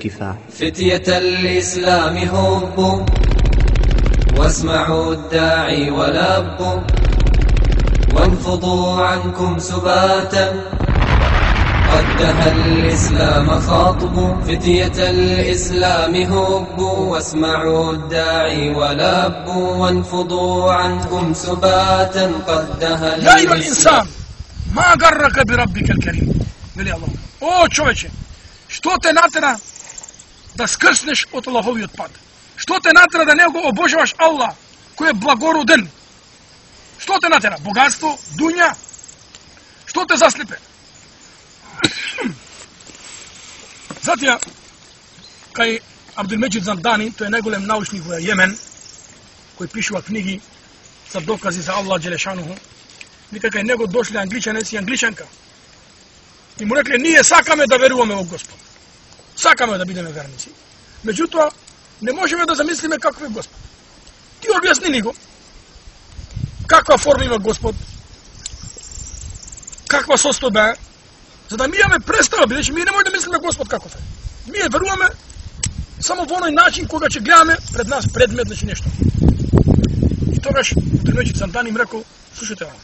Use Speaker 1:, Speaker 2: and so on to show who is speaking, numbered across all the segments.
Speaker 1: كفاح.
Speaker 2: فتية الإسلام هبوا واسمعوا الداعي ولبوا وانفضوا عنكم سباتا قد دها الإسلام خاطبوا. فتية الإسلام هبوا واسمعوا الداعي ولبوا وانفضوا عنكم سباتا قد دها الإسلام.
Speaker 3: يا أيها الإنسان ما غرك بربك الكريم. Veli Allah. O čovječe, što te natera da skrsneš od Allahovijeg pad? Što te natera da ne obožavaš Allah koji je blagoruden? Što te natera? Bogatstvo, dunja? Što te zaslipe? Zatim, kaj Abdulmeđid Zandani, to je najgolem naučnik u Jemen, koji piše u knjigi sa dokazi za Allah Đelešanuhu, vika kaj nego došli Angličanec i Angličanka. I mu rekli, nije sakame da verujeme u Gospod. Sakame da budeme vernici. Međutim, ne možemo da zamislime kakav je Gospod. Ti objasni nigo. Kakva forma ima Gospod? Kakva sostoba je? Zada mi imаме представа, бидејќи ми не можеме да мислиме Господ каков е. Ние веруваме само во оној начин кога ќе гледаме пред нас предмет, значи нешто. И тогаш Абдулмеđid Зандани им рекол, слушате ово.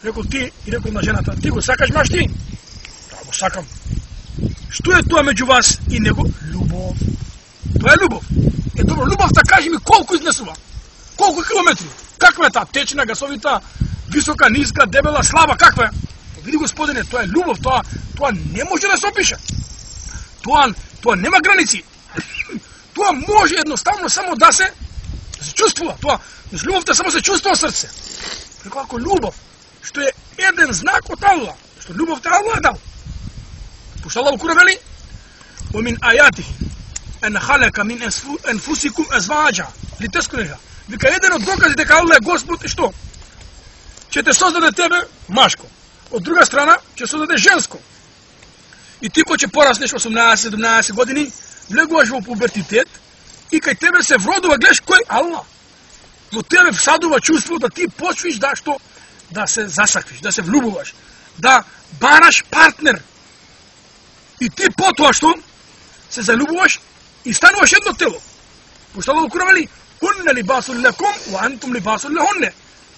Speaker 3: Рекол ти и рекол на жената, ти го сакаш маш ти? Да, го сакам. Што е тоа меѓу вас и него? Любов. Тоа е любов. Е, добро, любовта кажи ми колку изнесува? Колку километри? Каква е таа? Течна, гасовита, висока, ниска, дебела, слаба, каква е? Види Господине, тоа е любов, тоа не може да се опише. Тоа нема граници. Тоа може едноставно само да се чувствува. Тоа, любовта само се чувствува срце. Преко ако любов, што е еден знак од Аллах, што любовта Аллах дал. Пошто Аллах Куран вели: "Вамин ајатихи ан халака мин анфусикум азваджа литаскуниха." Вика еден од доказите дека Аллах е Господ е што? Ќе те создаде тебе машко. Од друга страна, ќе создаде женско. И ти кој ќе пораснеш 18-17 години, влегуваш во пубертитет и кај тебе се вродува, гледаш кој Аллах. Во тебе всадува чувство да ти почнеш да што да се засаквиш, да се влюбуваш, да бараш партнер. И ти потоа што се залюбуваш и стануваш едно тело. Пошто Аллах Куран вели: "Хунна либасун лакум ва антум либасун лахунна."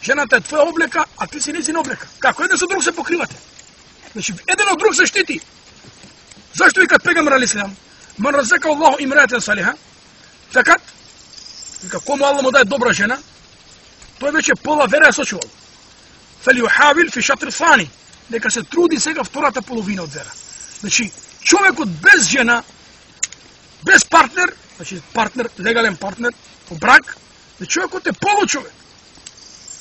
Speaker 3: Жената е твоја облека, а ти си нејзина облека. Како? Еден со друг се покривате. Значи, еден од друг се штити. Зашто викат Пегамбер алейхиссалам: "Ман разака Аллаху имраатан салиха", така? Вика, кому Аллах му даде добра жена, тој веќе пола вера сочувал. Фалиухавил фи шатр фани, нека се труди сега втората половина од вера. Значи, човекот без жена, без партнер, значи партнер, легален партнер, по брак, човекот е получовек.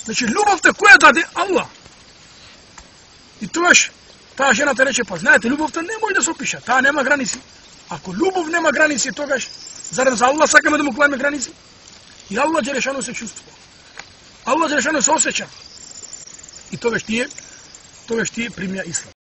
Speaker 3: Значи, любовта која даде Аллах. И тогаш таа жена те рече, па знаете, любовта не може да се опише, таа нема граници. Ако любов нема граници, тогаш зарем за Аллах сакаме да му кламе граници? И Аллах Джелешану се чувствува. Аллах Джелешану се осеќа. И тогаш тие примија Ислам.